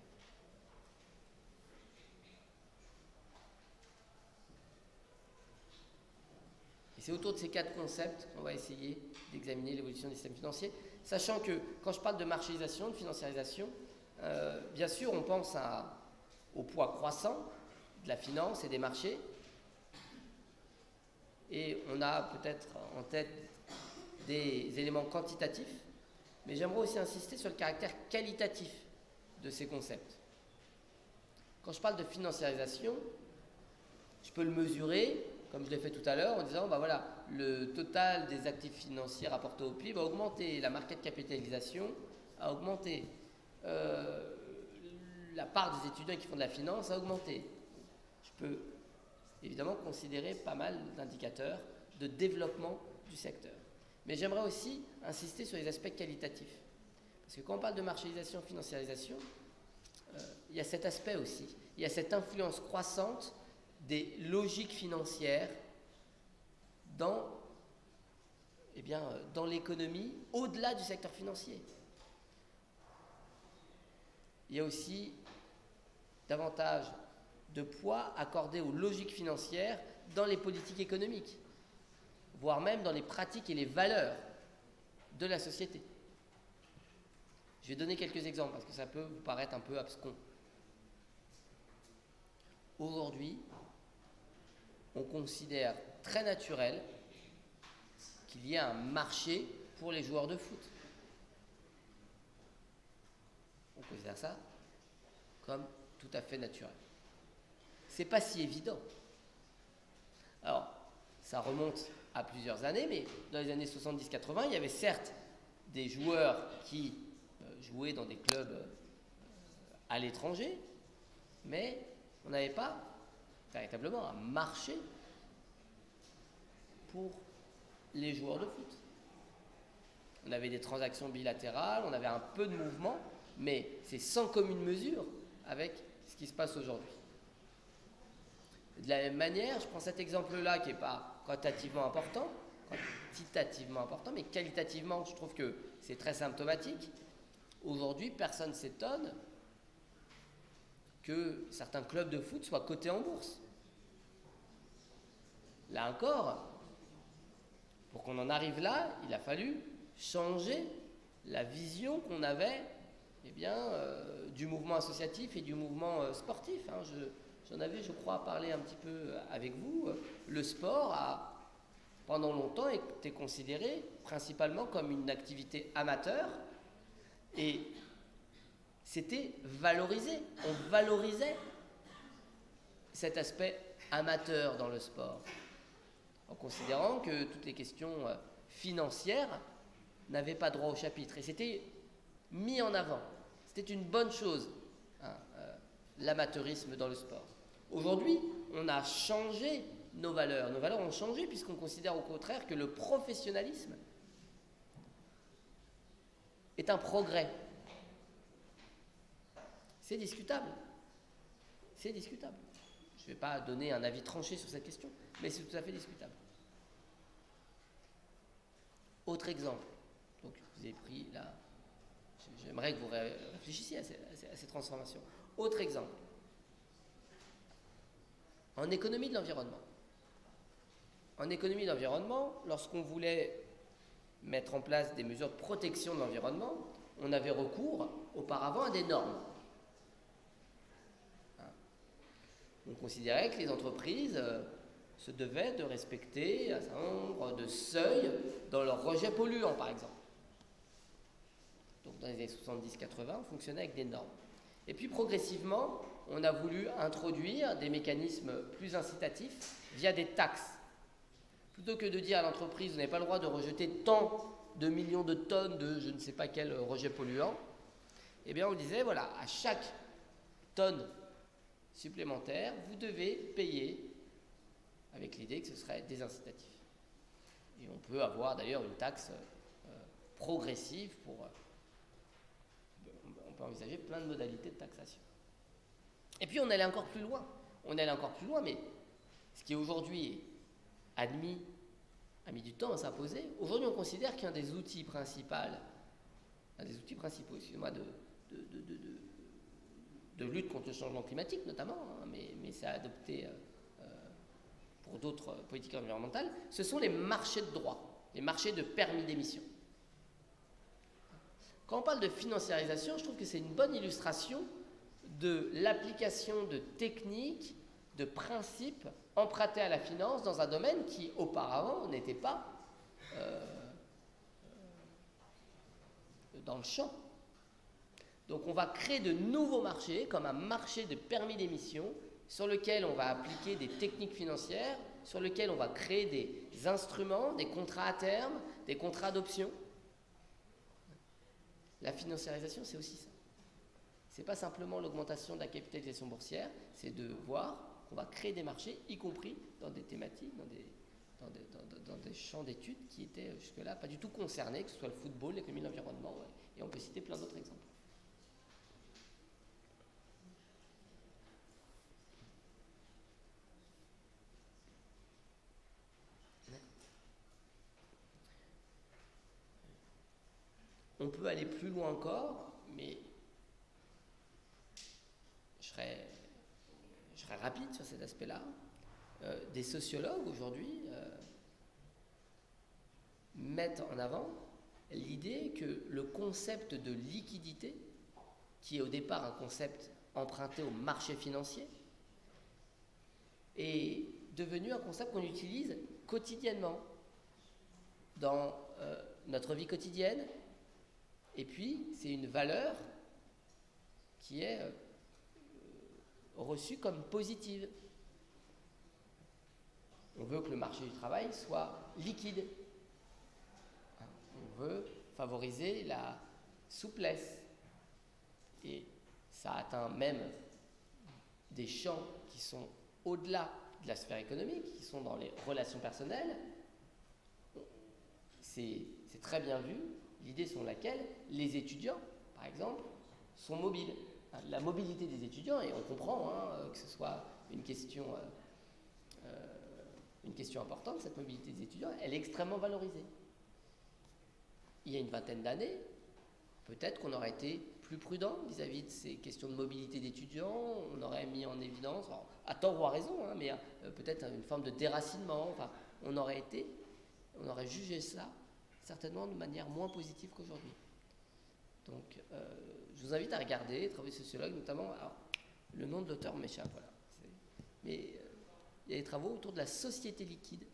Et c'est autour de ces 4 concepts qu'on va essayer d'examiner l'évolution des systèmes financiers, sachant que quand je parle de marchandisation, de financiarisation, bien sûr on pense au poids croissant de la finance et des marchés, et on a peut-être en tête des éléments quantitatifs, mais j'aimerais aussi insister sur le caractère qualitatif de ces concepts. Quand je parle de financiarisation, je peux le mesurer, comme je l'ai fait tout à l'heure, en disant, bah voilà, le total des actifs financiers rapportés au PIB a augmenté, la market capitalisation a augmenté, la part des étudiants qui font de la finance a augmenté. Je peux évidemment considérer pas mal d'indicateurs de développement du secteur. Mais j'aimerais aussi insister sur les aspects qualitatifs. Parce que quand on parle de marchandisation, financiarisation, il y a cet aspect aussi. Il y a cette influence croissante des logiques financières dans l'économie, au-delà du secteur financier. Il y a aussi davantage de poids accordé aux logiques financières dans les politiques économiques, voire même dans les pratiques et les valeurs de la société. Je vais donner quelques exemples parce que ça peut vous paraître un peu abscon. Aujourd'hui, on considère très naturel qu'il y ait un marché pour les joueurs de foot. On considère ça comme tout à fait naturel. C'est pas si évident. Alors, ça remonte à plusieurs années, mais dans les années 70-80, il y avait certes des joueurs qui jouaient dans des clubs à l'étranger, mais on n'avait pas véritablement un marché pour les joueurs de foot. On avait des transactions bilatérales, on avait un peu de mouvement, mais c'est sans commune mesure avec ce qui se passe aujourd'hui. De la même manière, je prends cet exemple-là qui n'est pas quantitativement important, mais qualitativement, je trouve que c'est très symptomatique. Aujourd'hui, personne ne s'étonne que certains clubs de foot soient cotés en bourse. Là encore, pour qu'on en arrive là, il a fallu changer la vision qu'on avait du mouvement associatif et du mouvement sportif. J'en avais, je crois, parlé un petit peu avec vous. Le sport a, pendant longtemps, été considéré principalement comme une activité amateur et c'était valorisé. On valorisait cet aspect amateur dans le sport, en considérant que toutes les questions financières n'avaient pas droit au chapitre. Et c'était mis en avant. C'était une bonne chose, l'amateurisme dans le sport. Aujourd'hui, on a changé nos valeurs. Nos valeurs ont changé puisqu'on considère au contraire que le professionnalisme est un progrès. C'est discutable. C'est discutable. Je ne vais pas donner un avis tranché sur cette question, mais c'est tout à fait discutable. Autre exemple. Donc, je vous ai pris là. J'aimerais que vous réfléchissiez à ces transformations. Autre exemple. En économie de l'environnement. En économie de l'environnement, lorsqu'on voulait mettre en place des mesures de protection de l'environnement, on avait recours auparavant à des normes. On considérait que les entreprises se devaient de respecter un certain nombre de seuils dans leurs rejets polluants, par exemple. Donc dans les années 70-80, on fonctionnait avec des normes. Et puis progressivement, on a voulu introduire des mécanismes plus incitatifs via des taxes. Plutôt que de dire à l'entreprise, vous n'avez pas le droit de rejeter tant de millions de tonnes de je ne sais pas quel rejet polluant, eh bien on disait, voilà, à chaque tonne supplémentaire, vous devez payer, avec l'idée que ce serait désincitatif. Et on peut avoir d'ailleurs une taxe progressive pour... on peut envisager plein de modalités de taxation. Et puis on allait encore plus loin. Mais ce qui aujourd'hui est admis, a mis du temps à s'imposer. Aujourd'hui, on considère qu'un des outils principaux, excusez-moi, de lutte contre le changement climatique notamment, mais c'est adopté pour d'autres politiques environnementales, ce sont les marchés de droit, les marchés de permis d'émission. Quand on parle de financiarisation, je trouve que c'est une bonne illustration de l'application de techniques de principes empruntés à la finance dans un domaine qui auparavant n'était pas dans le champ. Donc on va créer de nouveaux marchés, comme un marché de permis d'émission, sur lequel on va appliquer des techniques financières, sur lequel on va créer des instruments, des contrats à terme, des contrats d'option. La financiarisation, c'est aussi ça. Ce n'est pas simplement l'augmentation de la capitalisation boursière, c'est de voir qu'on va créer des marchés, y compris dans des thématiques, dans des champs d'études qui étaient jusque-là pas du tout concernés, que ce soit le football, l'économie, l'environnement, ouais. Et on peut citer plein d'autres exemples. On peut aller plus loin encore, mais je serai rapide sur cet aspect-là. Des sociologues aujourd'hui mettent en avant l'idée que le concept de liquidité, qui est au départ un concept emprunté au marché financier, est devenu un concept qu'on utilise quotidiennement dans notre vie quotidienne. Et puis, c'est une valeur qui est reçue comme positive. On veut que le marché du travail soit liquide. On veut favoriser la souplesse. Et ça atteint même des champs qui sont au-delà de la sphère économique, qui sont dans les relations personnelles. C'est très bien vu. L'idée selon laquelle les étudiants, par exemple, sont mobiles. La mobilité des étudiants, et on comprend que ce soit une question importante, cette mobilité des étudiants, elle est extrêmement valorisée. Il y a une vingtaine d'années, peut-être qu'on aurait été plus prudent vis-à-vis de ces questions de mobilité d'étudiants, on aurait mis en évidence, alors, à tort ou à raison, mais peut-être une forme de déracinement, enfin, on aurait jugé ça certainement de manière moins positive qu'aujourd'hui. Donc, je vous invite à regarder les travaux sociologues, notamment, alors, le nom de l'auteur m'échappe, voilà. Mais il y a des travaux autour de la société liquide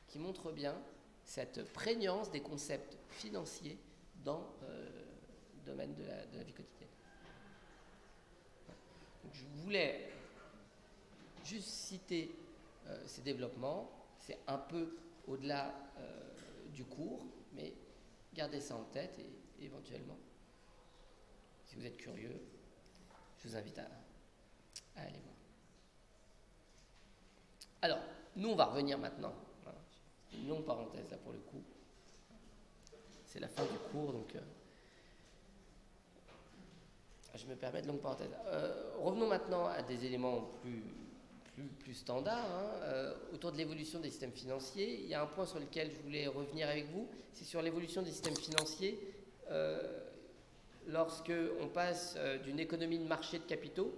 qui montrent bien cette prégnance des concepts financiers dans le domaine de la vie quotidienne. Donc, je voulais juste citer ces développements. C'est un peu au-delà du cours, mais gardez ça en tête et éventuellement, si vous êtes curieux, je vous invite à aller voir. Alors, nous on va revenir maintenant, voilà. Une longue parenthèse là pour le coup, c'est la fin du cours, donc je me permets de longue parenthèse. Revenons maintenant à des éléments plus standard, autour de l'évolution des systèmes financiers. Il y a un point sur lequel je voulais revenir avec vous, c'est sur l'évolution des systèmes financiers lorsque on passe d'une économie de marché de capitaux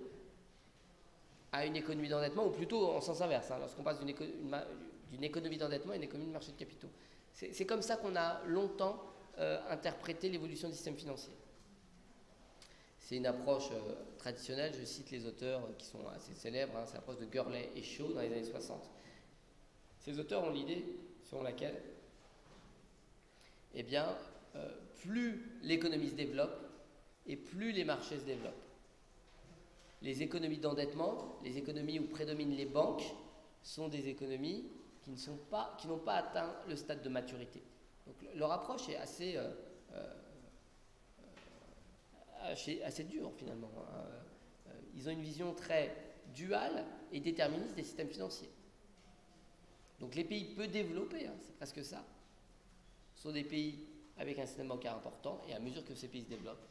à une économie d'endettement, ou plutôt en sens inverse, lorsqu'on passe d'une économie d'endettement à une économie de marché de capitaux. C'est comme ça qu'on a longtemps interprété l'évolution des systèmes financiers. C'est une approche traditionnelle, je cite les auteurs qui sont assez célèbres, c'est l'approche de Gurley et Shaw dans les années 60. Ces auteurs ont l'idée selon laquelle, plus l'économie se développe et plus les marchés se développent. Les économies d'endettement, les économies où prédominent les banques, sont des économies qui n'ont pas atteint le stade de maturité. Donc leur approche est assez dur finalement. Ils ont une vision très duale et déterministe des systèmes financiers. Donc les pays peu développés, c'est presque ça, sont des pays avec un système bancaire important, et à mesure que ces pays se développent,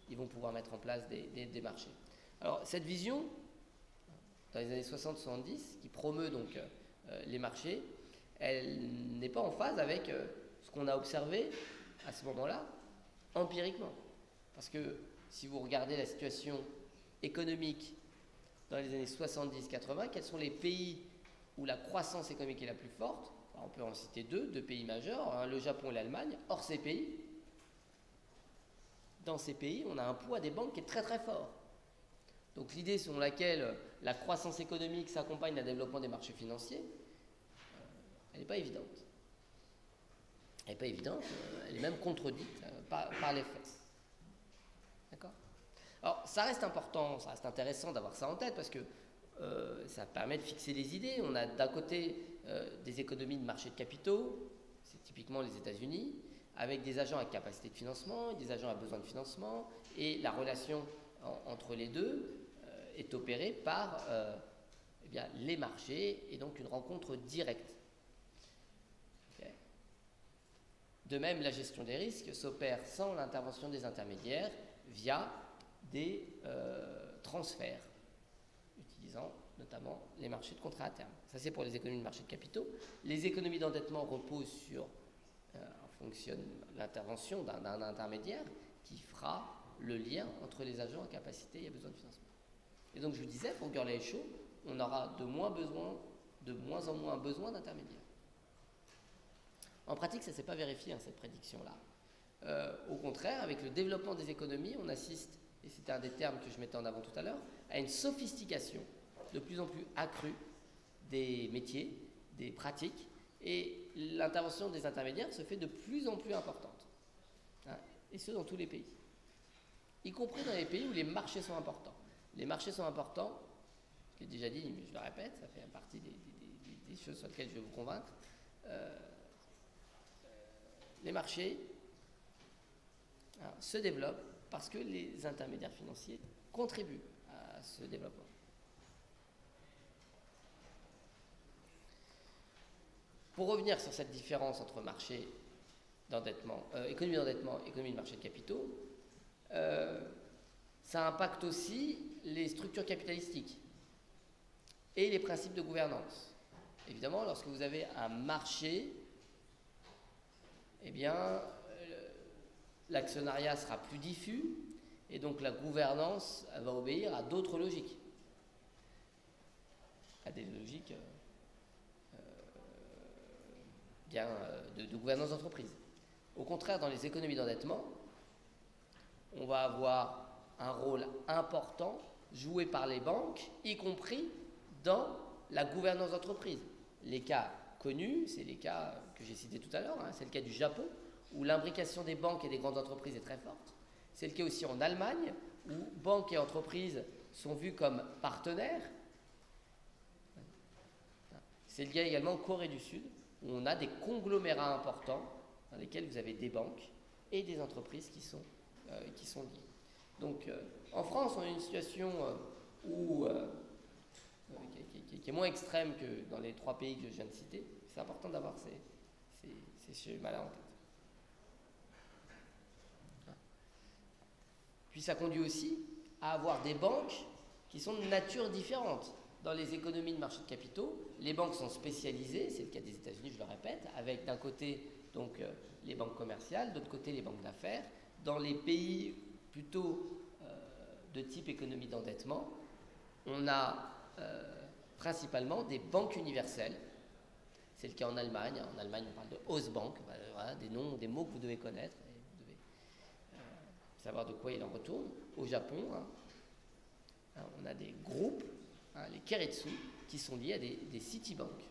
ils vont pouvoir mettre en place des marchés. Alors cette vision, dans les années 60-70, qui promeut donc les marchés, elle n'est pas en phase avec ce qu'on a observé à ce moment-là, empiriquement. Parce que si vous regardez la situation économique dans les années 70-80, quels sont les pays où la croissance économique est la plus forte? On peut en citer deux pays majeurs, le Japon et l'Allemagne. Or, dans ces pays, on a un poids des banques qui est très très fort. Donc l'idée selon laquelle la croissance économique s'accompagne d'un développement des marchés financiers, elle n'est pas évidente. Elle n'est pas évidente, elle est même contredite par les faits. D'accord ? Alors, ça reste important, ça reste intéressant d'avoir ça en tête parce que ça permet de fixer les idées. On a d'un côté des économies de marché de capitaux, c'est typiquement les États-Unis, avec des agents à capacité de financement, des agents à besoin de financement, et la relation entre les deux est opérée par eh bien, les marchés et donc une rencontre directe. Okay. De même, la gestion des risques s'opère sans l'intervention des intermédiaires via des transferts, utilisant notamment les marchés de contrats à terme. Ça, c'est pour les économies de marché de capitaux. Les économies d'endettement reposent sur fonctionne l'intervention d'un intermédiaire qui fera le lien entre les agents à capacité et à besoin de financement. Et donc, je vous disais, pour Gurley et Shaw, on aura de moins en moins besoin d'intermédiaires. En pratique, ça ne s'est pas vérifié, cette prédiction-là. Au contraire, avec le développement des économies, on assiste, et c'était un des termes que je mettais en avant tout à l'heure, à une sophistication de plus en plus accrue des métiers, des pratiques, et l'intervention des intermédiaires se fait de plus en plus importante. Et ce, dans tous les pays. Y compris dans les pays où les marchés sont importants. Les marchés sont importants, je l'ai déjà dit, mais je le répète, ça fait partie des choses sur lesquelles je vais vous convaincre. Les marchés se développent parce que les intermédiaires financiers contribuent à ce développement. Pour revenir sur cette différence entre marché d'endettement, économie d'endettement et économie de marché de capitaux, ça impacte aussi les structures capitalistiques et les principes de gouvernance. Évidemment, lorsque vous avez un marché, eh bien, l'actionnariat sera plus diffus et donc la gouvernance va obéir à d'autres logiques, à des logiques de gouvernance d'entreprise. Au contraire, dans les économies d'endettement, on va avoir un rôle important joué par les banques, y compris dans la gouvernance d'entreprise. Les cas connus, c'est les cas que j'ai cités tout à l'heure, c'est le cas du Japon, où l'imbrication des banques et des grandes entreprises est très forte. C'est le cas aussi en Allemagne, où banques et entreprises sont vues comme partenaires. C'est le cas également en Corée du Sud, où on a des conglomérats importants dans lesquels vous avez des banques et des entreprises qui sont liées. Donc, en France, on a une situation qui est moins extrême que dans les 3 pays que je viens de citer. C'est important d'avoir ces schémas-là en tête. Puis ça conduit aussi à avoir des banques qui sont de nature différente. Dans les économies de marché de capitaux, les banques sont spécialisées, c'est le cas des États-Unis, je le répète, avec d'un côté donc les banques commerciales, d'autre côté les banques d'affaires. Dans les pays plutôt de type économie d'endettement, on a principalement des banques universelles. C'est le cas en Allemagne. En Allemagne, on parle de Hausbank, voilà, des mots que vous devez connaître. Et vous devez savoir de quoi il en retourne. Au Japon, on a des groupes, les Keiretsu, qui sont liés à des Citibank.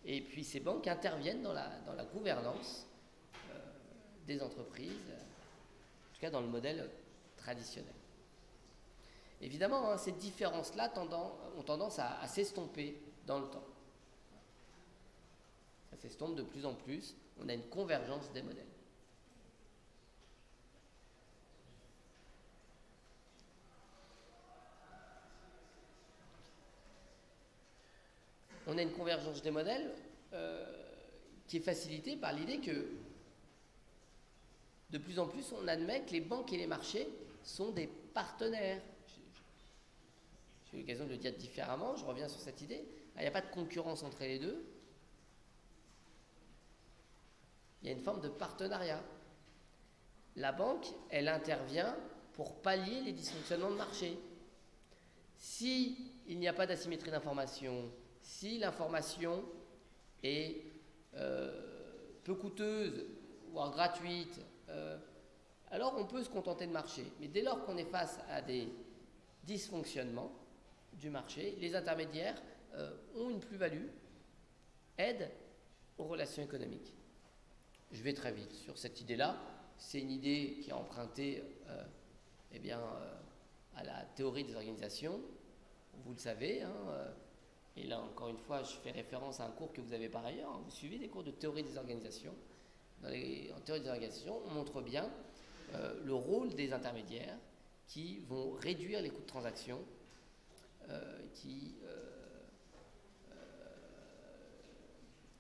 Et puis ces banques interviennent dans la gouvernance des entreprises, en tout cas dans le modèle traditionnel. Évidemment, ces différences-là ont tendance à s'estomper dans le temps. Ça s'estompe de plus en plus. On a une convergence des modèles. On a une convergence des modèles qui est facilitée par l'idée que de plus en plus on admet que les banques et les marchés sont des partenaires. J'ai eu l'occasion de le dire différemment, je reviens sur cette idée. Il n'y a pas de concurrence entre les deux. Il y a une forme de partenariat. La banque, elle intervient pour pallier les dysfonctionnements de marché. S'il n'y a pas d'asymétrie d'information, si l'information est peu coûteuse, voire gratuite, alors on peut se contenter de marcher. Mais dès lors qu'on est face à des dysfonctionnements, du marché, les intermédiaires ont une plus-value, aident aux relations économiques. Je vais très vite sur cette idée-là. C'est une idée qui est empruntée à la théorie des organisations, vous le savez. Et là, encore une fois, je fais référence à un cours que vous avez par ailleurs. Vous suivez des cours de théorie des organisations. En théorie des organisations, on montre bien le rôle des intermédiaires qui vont réduire les coûts de transaction, qui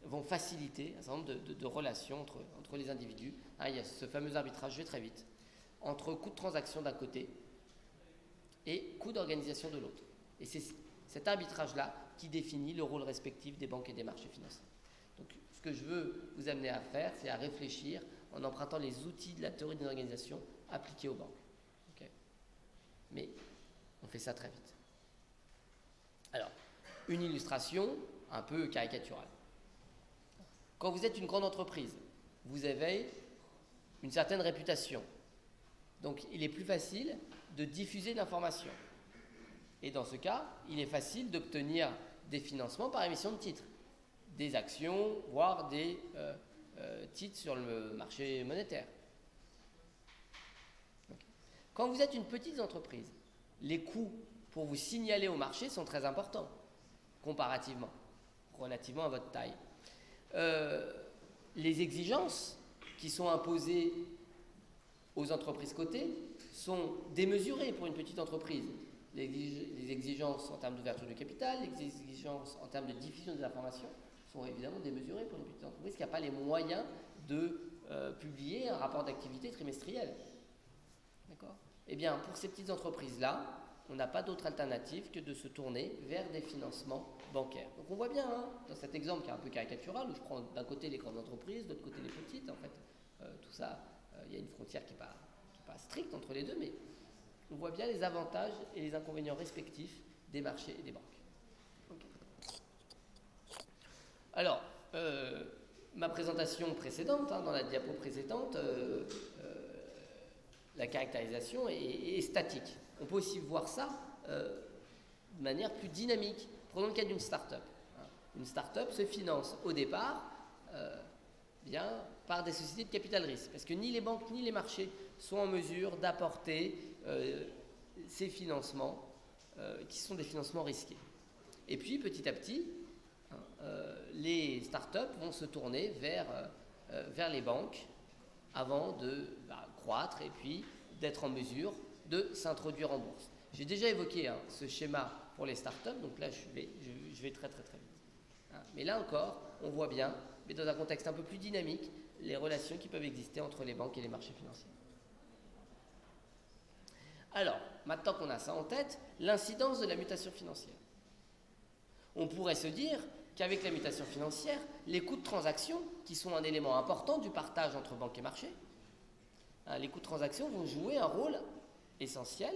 vont faciliter un certain nombre de relations entre les individus. Il y a ce fameux arbitrage, je vais très vite, entre coût de transaction d'un côté et coût d'organisation de l'autre. Et c'est cet arbitrage-là qui définit le rôle respectif des banques et des marchés financiers. Donc, ce que je veux vous amener à faire, c'est à réfléchir en empruntant les outils de la théorie d'une organisation appliqués aux banques. Okay. Mais on fait ça très vite. Alors, une illustration un peu caricaturale. Quand vous êtes une grande entreprise, vous avez une certaine réputation. Donc, il est plus facile de diffuser l'information. Et dans ce cas, il est facile d'obtenir des financements par émission de titres, des actions, voire des titres sur le marché monétaire. Okay. Quand vous êtes une petite entreprise, les coûts pour vous signaler au marché sont très importants, comparativement, relativement à votre taille. Les exigences qui sont imposées aux entreprises cotées sont démesurées pour une petite entreprise. Les exigences en termes d'ouverture de capital, les exigences en termes de diffusion des informations sont évidemment démesurées pour une petite entreprise qui n'a pas les moyens de publier un rapport d'activité trimestriel. D'accord ? Eh bien, pour ces petites entreprises-là, on n'a pas d'autre alternative que de se tourner vers des financements bancaires. Donc on voit bien, dans cet exemple qui est un peu caricatural, où je prends d'un côté les grandes entreprises, de l'autre côté les petites, en fait, tout ça, il y a une frontière qui n'est pas stricte entre les deux, mais on voit bien les avantages et les inconvénients respectifs des marchés et des banques. Okay. Alors, ma présentation précédente, dans la diapo précédente, la caractérisation est statique. On peut aussi voir ça de manière plus dynamique. Prenons le cas d'une start-up. Une start-up se finance au départ par des sociétés de capital risque, parce que ni les banques ni les marchés sont en mesure d'apporter ces financements qui sont des financements risqués. Et puis petit à petit, les start-up vont se tourner vers les banques avant de croître et puis d'être en mesure de s'introduire en bourse. J'ai déjà évoqué ce schéma pour les startups, donc là je vais très très très vite. Mais là encore, on voit bien, mais dans un contexte un peu plus dynamique, les relations qui peuvent exister entre les banques et les marchés financiers. Alors, maintenant qu'on a ça en tête, l'incidence de la mutation financière. On pourrait se dire qu'avec la mutation financière, les coûts de transaction, qui sont un élément important du partage entre banques et marchés, les coûts de transaction vont jouer un rôle essentiel,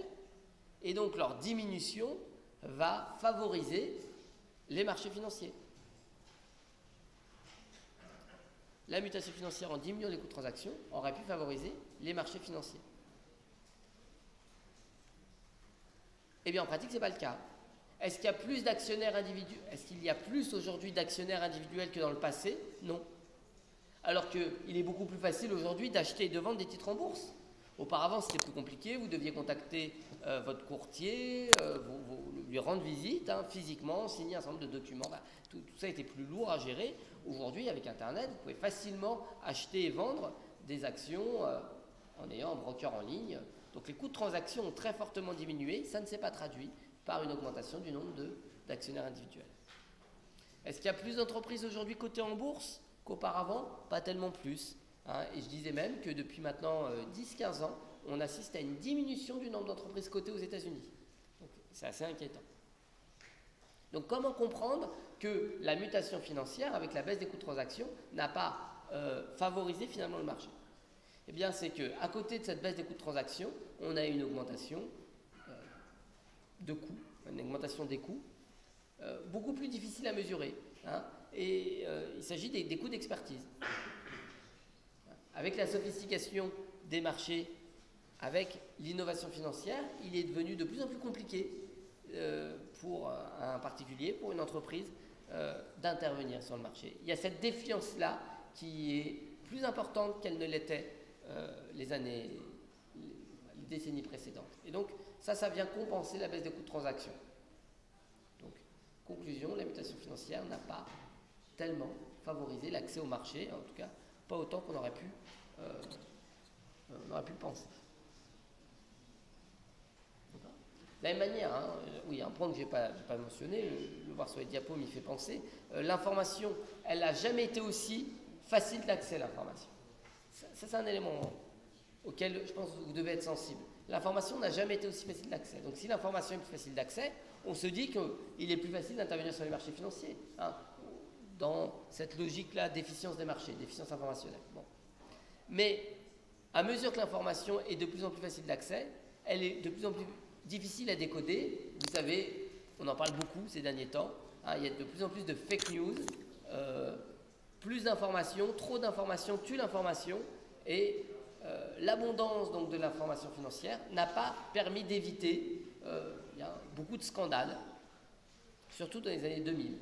et donc leur diminution va favoriser les marchés financiers. La mutation financière, en diminuant les coûts de transaction, aurait pu favoriser les marchés financiers. Eh bien, en pratique, ce n'est pas le cas. Est-ce qu'il y a plus d'actionnaires individuels ? Est-ce qu'il y a plus aujourd'hui d'actionnaires individuels que dans le passé ? Non. Alors qu'il est beaucoup plus facile aujourd'hui d'acheter et de vendre des titres en bourse. Auparavant, c'était plus compliqué. Vous deviez contacter votre courtier, lui rendre visite physiquement, signer un certain nombre de documents. Tout ça était plus lourd à gérer. Aujourd'hui, avec Internet, vous pouvez facilement acheter et vendre des actions en ayant un broker en ligne. Donc les coûts de transaction ont très fortement diminué. Ça ne s'est pas traduit par une augmentation du nombre d'actionnaires individuels. Est-ce qu'il y a plus d'entreprises aujourd'hui cotées en bourse qu'auparavant ? Pas tellement plus. Et je disais même que depuis maintenant 10-15 ans, on assiste à une diminution du nombre d'entreprises cotées aux États-Unis. Donc c'est assez inquiétant. Donc comment comprendre que la mutation financière, avec la baisse des coûts de transaction, n'a pas favorisé finalement le marché ? Eh bien, c'est qu'à côté de cette baisse des coûts de transaction, on a une augmentation de coûts, une augmentation des coûts, beaucoup plus difficile à mesurer. Et il s'agit des coûts d'expertise. Avec la sophistication des marchés, avec l'innovation financière, il est devenu de plus en plus compliqué pour un particulier, pour une entreprise, d'intervenir sur le marché. Il y a cette défiance-là qui est plus importante qu'elle ne l'était les décennies précédentes. Et donc, ça vient compenser la baisse des coûts de transaction. Donc, conclusion, la mutation financière n'a pas tellement favorisé l'accès au marché, en tout cas pas autant qu'on aurait pu le penser. De la même manière, oui, un point que je n'ai pas mentionné, le voir sur les diapos m'y fait penser, l'information, elle n'a jamais été aussi facile d'accès à l'information. Ça, c'est un élément auquel je pense que vous devez être sensible. L'information n'a jamais été aussi facile d'accès. Donc si l'information est plus facile d'accès, on se dit qu'il est plus facile d'intervenir sur les marchés financiers, dans cette logique-là d'efficience des marchés, d'efficience informationnelle. Bon. Mais à mesure que l'information est de plus en plus facile d'accès, elle est de plus en plus difficile à décoder. Vous savez, on en parle beaucoup ces derniers temps. Il y a de plus en plus de fake news, plus d'informations, trop d'informations tue l'information, et l'abondance donc de l'information financière n'a pas permis d'éviter il y a beaucoup de scandales, surtout dans les années 2000.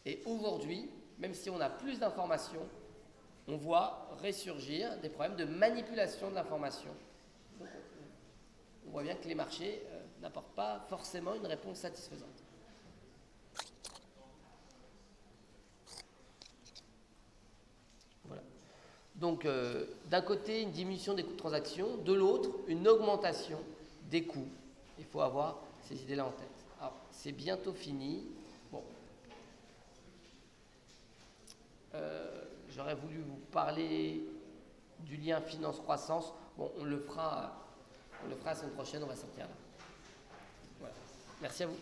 Et aujourd'hui, même si on a plus d'informations, on voit ressurgir des problèmes de manipulation de l'information. On voit bien que les marchés n'apportent pas forcément une réponse satisfaisante. Voilà. Donc, d'un côté, une diminution des coûts de transaction, de l'autre, une augmentation des coûts. Il faut avoir ces idées-là en tête. Alors, c'est bientôt fini. Bon. J'aurais voulu vous parler du lien finance-croissance. Bon, on le fera la semaine prochaine, on va sortir là. Voilà. Merci à vous.